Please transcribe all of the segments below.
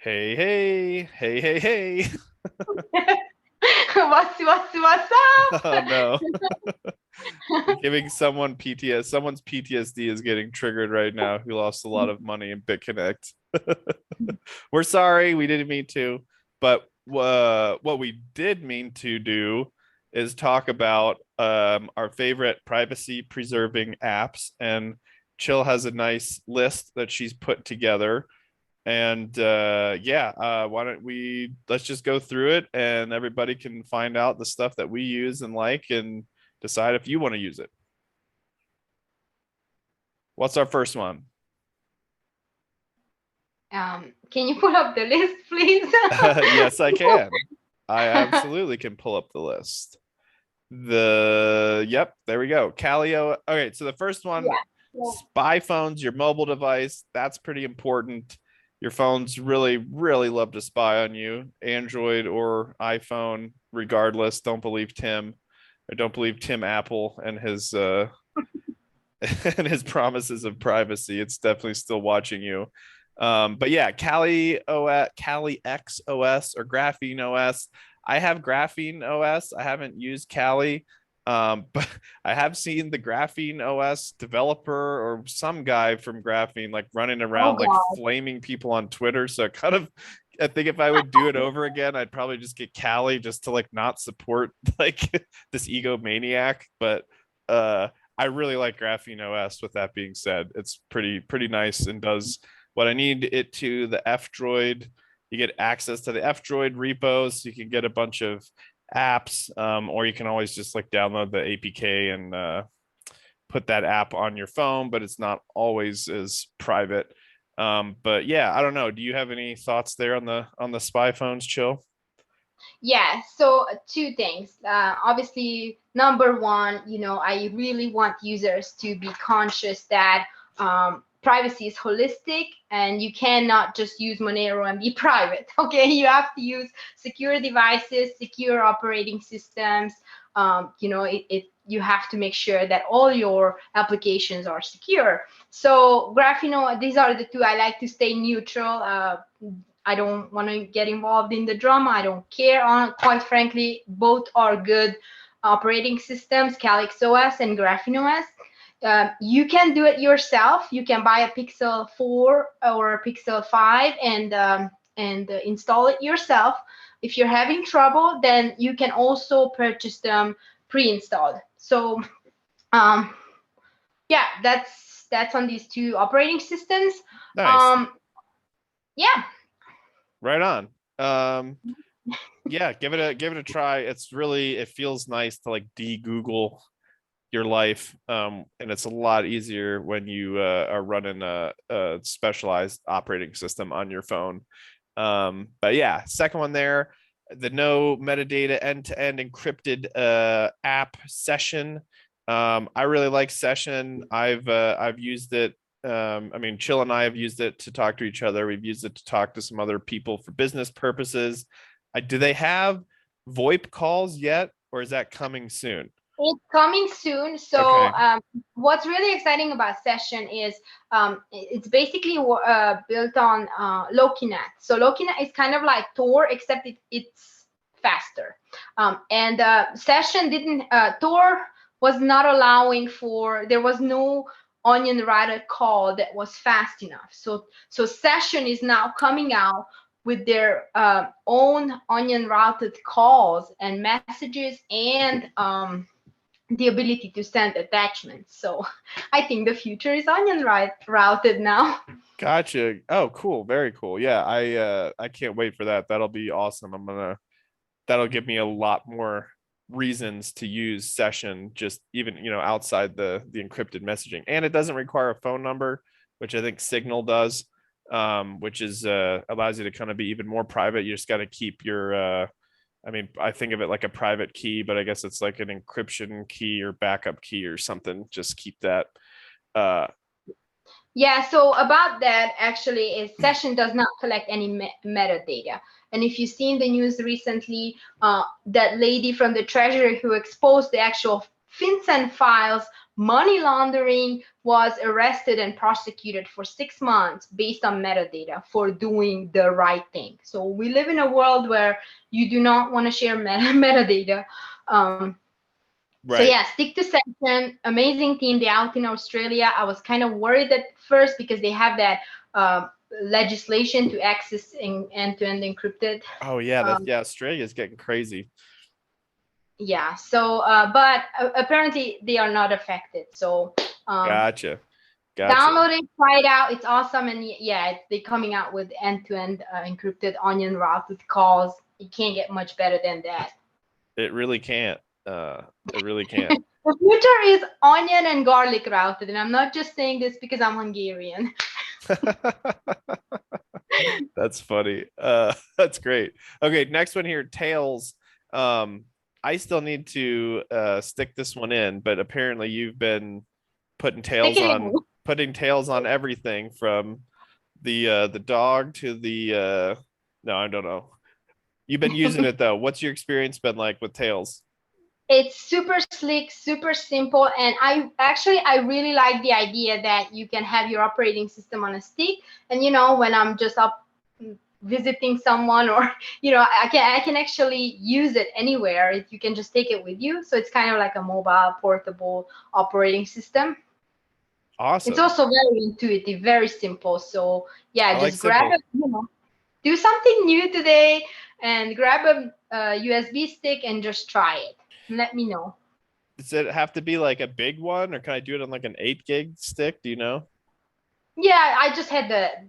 Hey, hey, hey, hey, hey. What's Oh up? no. Giving someone PTS, someone's PTSD is getting triggered right now who lost a lot of money in BitConnect. We're sorry, we didn't mean to, but what we did mean to do is talk about our favorite privacy preserving apps. And Chill has a nice list that she's put together. And yeah, why don't we let's just go through it and everybody can find out the stuff that we use and like and decide if you want to use it. What's our first one? Can you pull up the list, please? Yes, I can. I absolutely can pull up the list. Yep, there we go. Calio. Okay, so the first one, Yeah. So, spy phones, your mobile device, that's pretty important. Your phones really love to spy on you, Android or iPhone, regardless. Don't believe Tim. I don't believe Tim Apple and his and his promises of privacy. It's definitely still watching you. But yeah, Kali X OS or Graphene OS. I have Graphene OS. I haven't used Kali, but I have seen the Graphene OS developer or some guy from Graphene like running oh around like God. flaming people on Twitter. So kind of, I think if I would do it over again, I'd probably just get Kali just to like not support like this egomaniac. But uh, I really like Graphene OS. With that being said, it's pretty nice and does what I need it to. The F Droid, you get access to the F Droid repos, so you can get a bunch of apps, or you can always just like download the APK and put that app on your phone, but it's not always as private. But yeah, I don't know. Do you have any thoughts there on the spy phones, Chill? Yeah, so two things. Obviously, number one, I really want users to be conscious that privacy is holistic and you cannot just use Monero and be private. Okay, you have to use secure devices, secure operating systems. You have to make sure that all your applications are secure. So Graphino, these are the two. I like to stay neutral. I don't want to get involved in the drama. I don't care. Quite frankly, both are good operating systems, Calyx OS and Graphene OS. You can do it yourself. You can buy a Pixel 4 or a Pixel 5 and install it yourself. If you're having trouble, then you can also purchase them pre-installed. So um, yeah, that's on these two operating systems. Nice, Um, yeah. right on. Um, yeah, give it a try. It feels nice to like de-Google your life, and it's a lot easier when you are running a specialized operating system on your phone. But yeah, second one there, the no metadata end-to-end encrypted app Session. I really like Session. I've used it. I mean, Chill and I have used it to talk to each other. We've used it to talk to some other people for business purposes. Do they have VoIP calls yet, or is that coming soon? It's coming soon. So, Okay. what's really exciting about Session is it's basically built on Lokinet. So, Lokinet is kind of like Tor, except it's faster. And Session didn't, Tor was not allowing there was no onion router call that was fast enough. So Session is now coming out with their own onion routed calls and messages and the ability to send attachments. So I think the future is onion routed now. Gotcha. Oh, cool. Very cool. Yeah, I can't wait for that. That'll be awesome. That'll give me a lot more reasons to use Session just even, outside the encrypted messaging. And it doesn't require a phone number, which I think Signal does. Which is allows you to kind of be even more private. You just got to keep your I mean, I think of it like a private key, but I guess it's like an encryption key or backup key or something. Just keep that uh Yeah, so about that, actually, is Session does not collect any metadata. And if you've seen the news recently, that lady from the Treasury who exposed the actual FinCEN files, money laundering, was arrested and prosecuted for 6 months based on metadata for doing the right thing. So we live in a world where you do not want to share metadata. So Right. yeah, stick to Session, amazing team. They're out in Australia. I was kind of worried at first because they have that legislation to access end-to-end encrypted. Oh yeah, that's Um, yeah. Australia's getting crazy. yeah. So, but apparently they are not affected. So Gotcha. Gotcha. download it, try it out. It's awesome, and yeah, they're coming out with end-to-end encrypted onion routed calls. You can't get much better than that. It really can't. It really can't. The future is onion and garlic routed, and I'm not just saying this because I'm Hungarian. That's funny. That's great. Okay, next one here, Tails. I still need to stick this one in, but apparently you've been putting Stick tails it on in. everything from the dog to the no, I don't know. You've been using it though. What's your experience been like with Tails? It's super slick, super simple, and I really like the idea that you can have your operating system on a stick. And when I'm just up visiting someone, or I can actually use it anywhere. You can just take it with you, so it's kind of like a mobile portable operating system. It's Awesome. also very intuitive, very simple. So yeah, I like just grab simple. it, do something new today, and grab a USB stick and just try it. Let me know. Does it have to be like a big one, or can I do it on like an 8 gig stick? Do you know? Yeah, I just had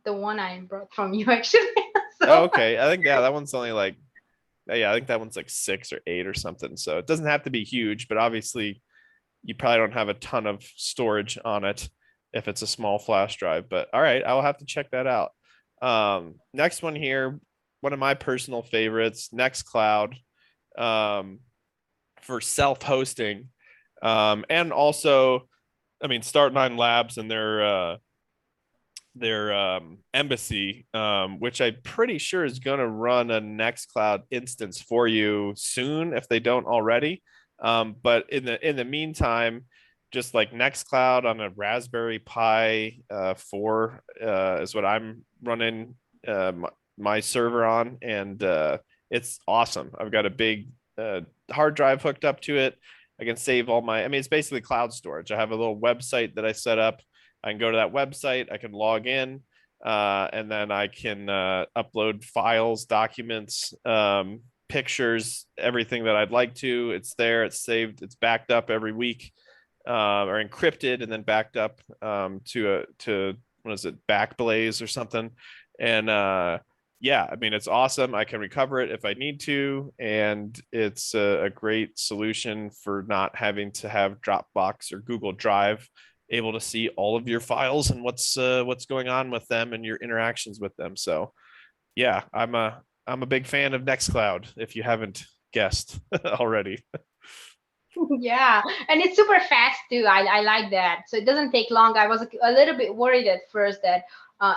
the one I brought from you actually. Oh, So okay. I think yeah, that one's only like yeah, I think that one's like 6 or 8 or something. So it doesn't have to be huge, but obviously you probably don't have a ton of storage on it if it's a small flash drive. But all right, I'll have to check that out. Next one here, one of my personal favorites, Nextcloud, um, for self-hosting, and also, I mean, Start9 Labs and their embassy, which I'm pretty sure is going to run a Nextcloud instance for you soon if they don't already. But in the meantime, just like Nextcloud on a Raspberry Pi 4 is what I'm running my server on, and it's awesome. I've got a big hard drive hooked up to it. I can save all my. I mean, it's basically cloud storage. I have a little website that I set up. I can go to that website, I can log in, and then I can upload files, documents, pictures, everything that I'd like to. It's there, it's saved, it's backed up every week, or encrypted and then backed up to what is it, Backblaze or something. And yeah, I mean, it's awesome. I can recover it if I need to, and it's a great solution for not having to have Dropbox or Google Drive able to see all of your files and what's going on with them and your interactions with them. So yeah, I'm a big fan of Nextcloud, if you haven't guessed already. yeah, and it's super fast too. I like that. So it doesn't take long. I was a little bit worried at first that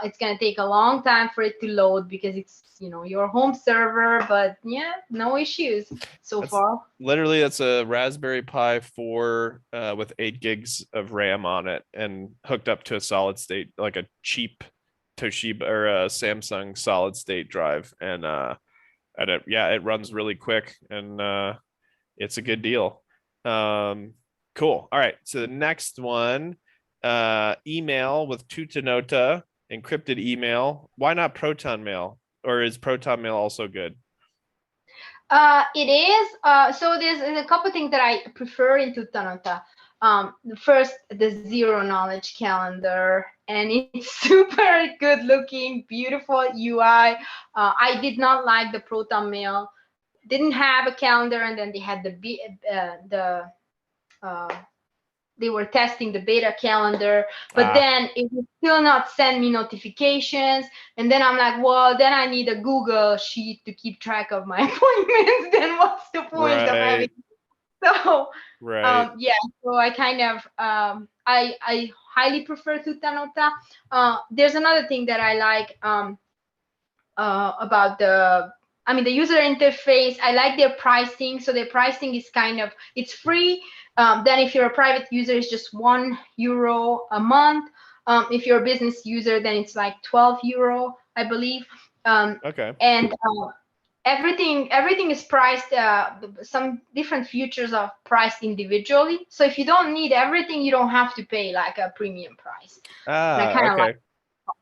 it's gonna take a long time for it to load because it's your home server. But yeah, no issues so That's far. literally that's a Raspberry Pi 4 with 8 gigs of RAM on it and hooked up to a solid state, like a cheap Toshiba or a Samsung solid state drive. And yeah, it runs really quick, and it's a good deal. Um, cool. All right. So the next one, email with Tutanota, encrypted email. Why not Proton Mail? Or is Proton Mail also good? It is. So there's a couple things that I prefer in Tutanota. First, the zero knowledge calendar, and it's super good looking, beautiful UI. I did not like the Proton Mail. Didn't have a calendar, and then they had uh, they were testing the beta calendar, but Ah, then it would still not send me notifications. And then I'm like, well, then I need a Google sheet to keep track of my appointments. Then what's the point of having? right, So right. yeah, so I kind of I highly prefer Tutanota. There's another thing that I like about the user interface. I like their pricing. So their pricing is it's free, Then if you're a private user, it's just €1 a month. If you're a business user, then it's like €12, I believe. Okay. And everything is priced. Some different features are priced individually. So if you don't need everything, you don't have to pay like a premium price. And I kind of Okay. like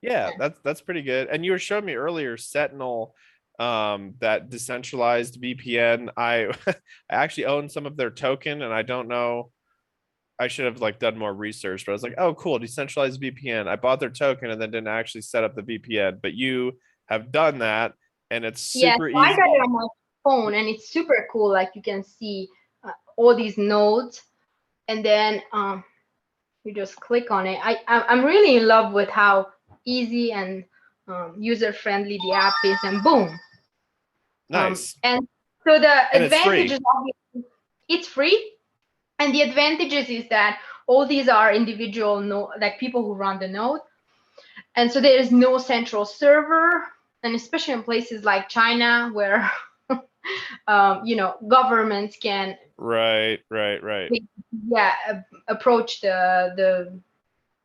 Yeah, that. that's pretty good. And you were showing me earlier Sentinel, that decentralized VPN. I I actually own some of their token, and I don't know. I should have like done more research, but I was like, oh, cool, decentralized VPN. I bought their token and then didn't actually set up the VPN, but you have done that, and it's Yeah, super so I got it easy. on my phone, and it's super cool. Like you can see all these nodes, and then you just click on it. I'm really in love with how easy and user friendly the app is, and boom. Nice. And so the And it's advantages, free. it's free, and the advantages is that all these are individual node, like people who run the node, and so there is no central server, and especially in places like China where governments can Right. approach the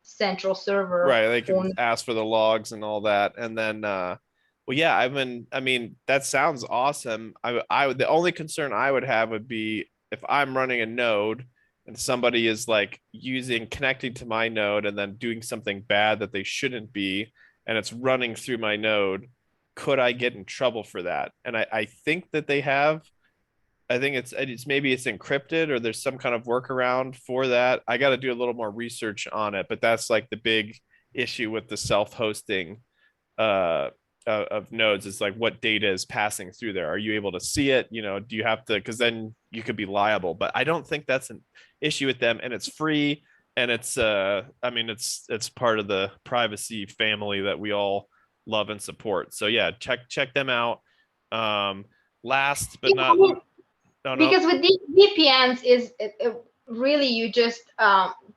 central server Right. They can on. ask for the logs and all that. And then well, yeah, I mean, that sounds awesome. The only concern I would have would be if I'm running a node and somebody is like connecting to my node and then doing something bad that they shouldn't be, and it's running through my node, could I get in trouble for that? And I think that they have. I think it's maybe it's encrypted or there's some kind of workaround for that. I got to do a little more research on it, but that's like the big issue with the self-hosting uh of nodes is like what data is passing through there. Are you able to see it? Do you have to, because then you could be liable. But I don't think that's an issue with them, and it's free, and it's I mean it's part of the privacy family that we all love and support. So yeah, check them out. Last but not no no Because with these VPNs is really you just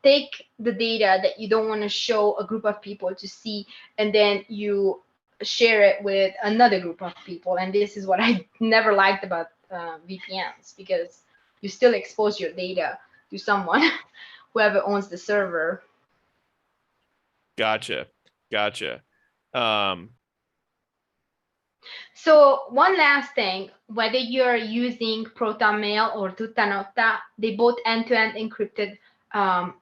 take the data that you don't want to show a group of people to see, and then you share it with another group of people. And this is what I never liked about VPNs, because you still expose your data to someone, whoever owns the server. Gotcha. Um, So one last thing, whether you're using ProtonMail or Tutanota, they both end-to-end encrypted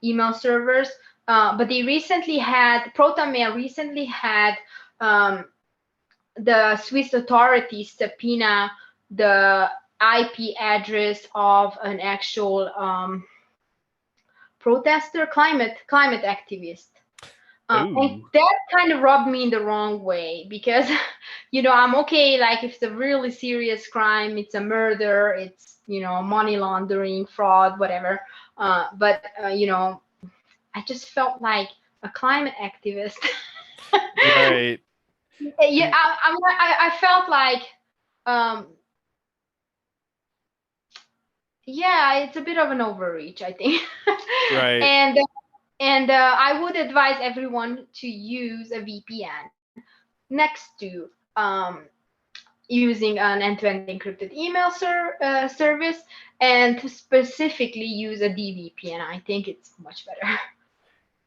email servers. But ProtonMail recently had the Swiss authorities subpoena the IP address of an actual protester, climate activist. And ooh, that kind of rubbed me in the wrong way, because I'm okay, like if it's a really serious crime, it's a murder, it's money laundering, fraud, whatever. But I just felt like a climate activist. right. Yeah, And I felt like um yeah, it's a bit of an overreach, I think. right. and I would advise everyone to use a VPN next to using an end-to-end encrypted email service, and to specifically use a DVPN. I think it's much better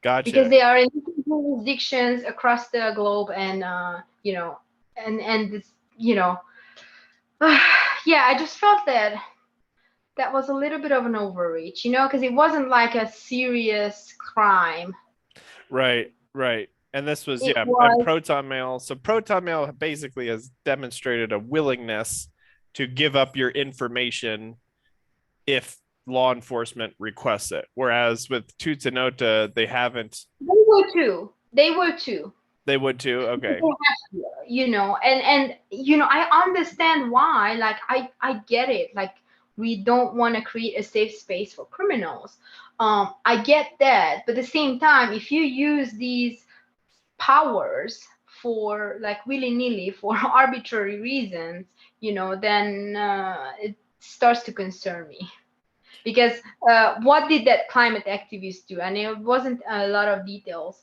because Gotcha. they are in different jurisdictions across the globe, and and this, yeah, I just felt that was a little bit of an overreach, because it wasn't like a serious crime. Right. And this was, It yeah, and was. Proton Mail. So Proton Mail basically has demonstrated a willingness to give up your information if law enforcement requests it. Whereas with Tutanota, they haven't. They were too. They were too. They would too. Okay. And I understand why. Like I get it. Like we don't want to create a safe space for criminals. I get that, but at the same time, if you use these powers for like willy-nilly for arbitrary reasons, then it starts to concern me. Because what did that climate activist do? And it wasn't a lot of details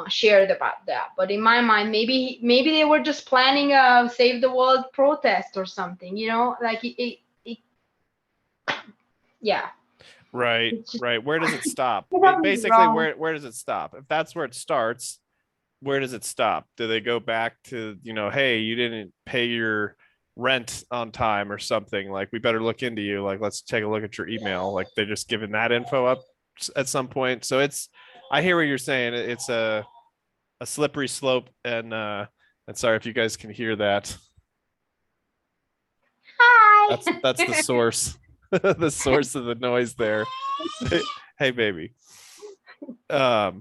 shared about that. But in my mind, maybe they were just planning a Save the World protest or something. Like yeah. Right, It's just right. Where does it stop? totally Basically, wrong. where does it stop? If that's where it starts, where does it stop? Do they go back to, hey, you didn't pay your rent on time or something? Like, we better look into you. Like, let's take a look at your email. Like, they're just giving that info up at some point. So I hear what you're saying. It's a slippery slope, and sorry if you guys can hear that. That's the Hi. source, the source of the noise there. Hey, baby. She's But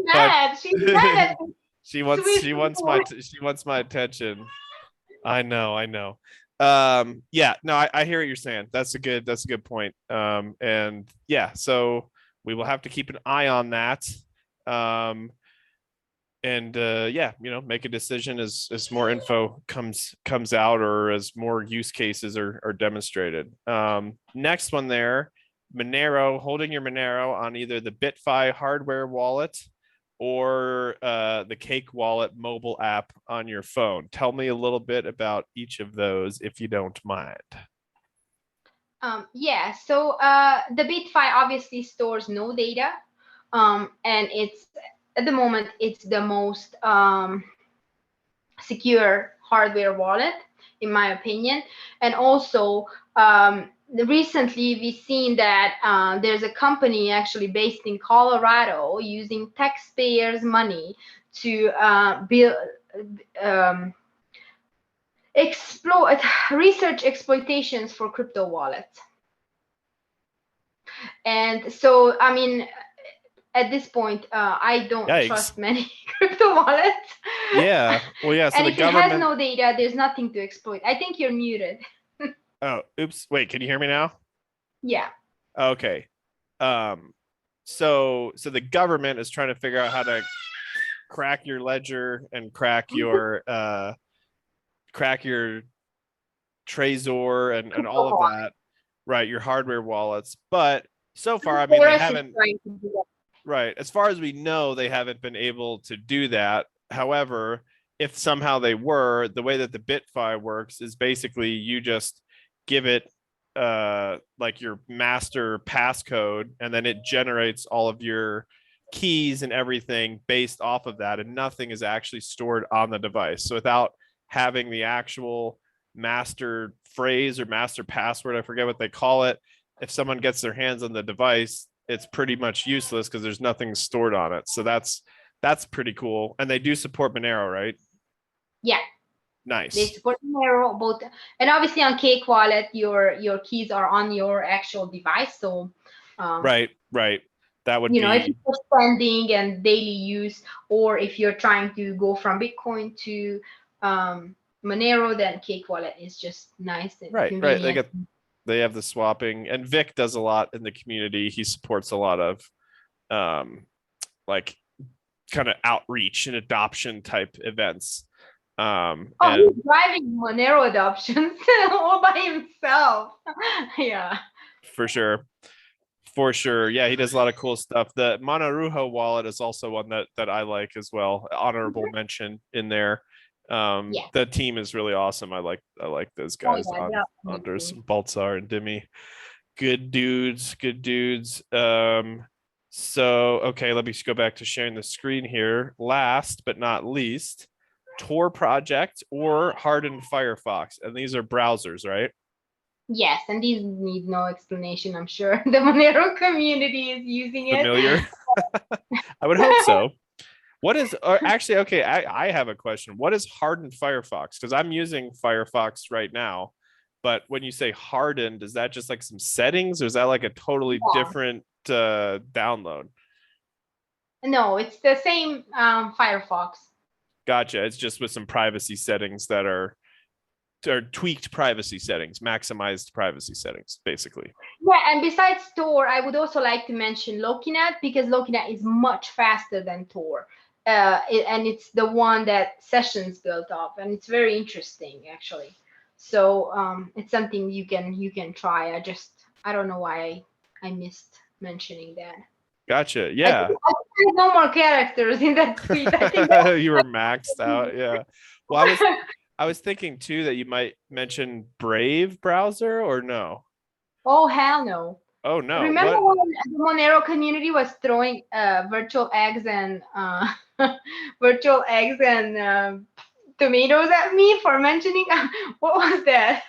mad. She's mad at the she wants Swiss she wants my boy. she wants my attention. I know, I know. Yeah, no, I hear what you're saying. That's a good point. And yeah, so we will have to keep an eye on that. Um, and yeah, make a decision as more info comes out, or as more use cases are demonstrated. Next one there, Monero, holding your Monero on either the BitFi hardware wallet or the Cake Wallet mobile app on your phone. Tell me a little bit about each of those, if you don't mind. Yeah, so the BitFi obviously stores no data, and it's at the moment it's the most secure hardware wallet, in my opinion. And also, recently we've seen that there's a company actually based in Colorado using taxpayers' money to build. Um, Exploit research exploitations for crypto wallets. And so, I mean, at this point, I don't Yikes. trust many crypto wallets. Yeah. Well, yeah. So And the if it has government. no data, there's nothing to exploit. I think you're muted. Oh, oops. Wait, can you hear me now? Yeah. Okay. Um, so the government is trying to figure out how to crack your ledger and crack your Trezor and all of that, right? Your hardware wallets. But so far, I mean, they Boris is haven't, trying to do that. right? As far as we know, they haven't been able to do that. However, if somehow they were, the way that the BitFi works is basically you just give it like your master passcode, and then it generates all of your keys and everything based off of that, and nothing is actually stored on the device. So without having the actual master phrase or master password, I forget what they call it, if someone gets their hands on the device, it's pretty much useless because there's nothing stored on it. So that's pretty cool. And they do support Monero, right? Yeah, they Nice. support Monero both, and obviously on Cake Wallet, your keys are on your actual device. So, um, Right, right. That would if be you're spending and daily use, or if you're trying to go from Bitcoin to Monero, then Cake Wallet is just nice and right, right. convenient. They have the swapping, and Vic does a lot in the community. He supports a lot of um like kind of outreach and adoption type events. Oh, And he's driving Monero adoptions all by himself. Yeah. for sure. For sure. Yeah, he does a lot of cool stuff. The Monarujo wallet is also one that I like as well. Honorable Mhm. mention in there. Yeah. The team is really awesome. I like those Oh, guys yeah. on Yeah. Anders, Baltzar, and Dimi. Good dudes, good dudes. So okay, let me just go back to sharing the screen here. Last but not least, Tor project or hardened Firefox. And these are browsers, right? Yes, and these need no explanation, I'm sure. The Monero community is using it. Familiar? I would hope so. What is actually okay? I have a question. What is hardened Firefox? Because I'm using Firefox right now, but when you say hardened, is that just like some settings, or is that like a totally Yeah. different download? No, it's the same Firefox. Gotcha. It's just with some privacy settings that are tweaked privacy settings, maximized privacy settings, basically. Yeah, and besides Tor, I would also like to mention Lokinet because Lokinet is much faster than Tor. And it's the one that Sessions built up, and it's very interesting actually. So it's something you can try. I don't know why I missed mentioning that. Gotcha. I think Yeah. there's no more characters in that tweet. I think that's You were maxed out. Yeah. Well, I was thinking too that you might mention Brave browser or no. oh hell no. Oh no, Remember what? when the Monero community was throwing virtual eggs and virtual eggs and tomatoes at me for mentioning what was that?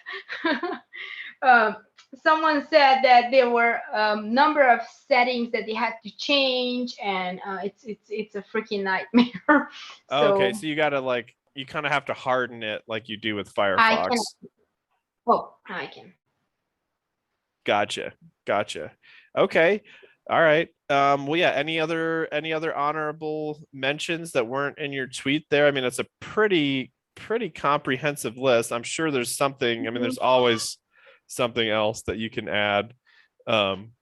um, Someone said that there were number of settings that they had to change, and it's a freaking nightmare. Okay, So so you gotta like you kind of have to harden it like you do with I can. Firefox. Oh, I can. Gotcha. Gotcha. Okay. All right. Well, yeah, any other honorable mentions that weren't in your tweet there? I mean, it's a pretty comprehensive list. I'm sure there's something, I mean, there's always something else that you can add um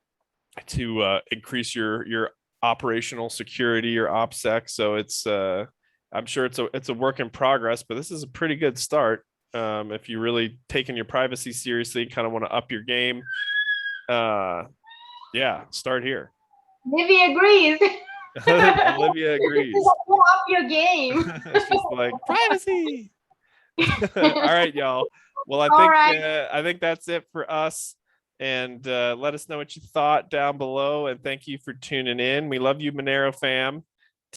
to increase your operational security or OPSEC. So it's I'm sure it's a work in progress, but this is a pretty good start. If you really taking your privacy seriously, kind of want to up your game, uh yeah, start here. Livy agrees. Olivia agrees. Up your game. She's like privacy. All right, y'all. Well, All right. I think that's it for us. And let us know what you thought down below. And thank you for tuning in. We love you, Monero fam.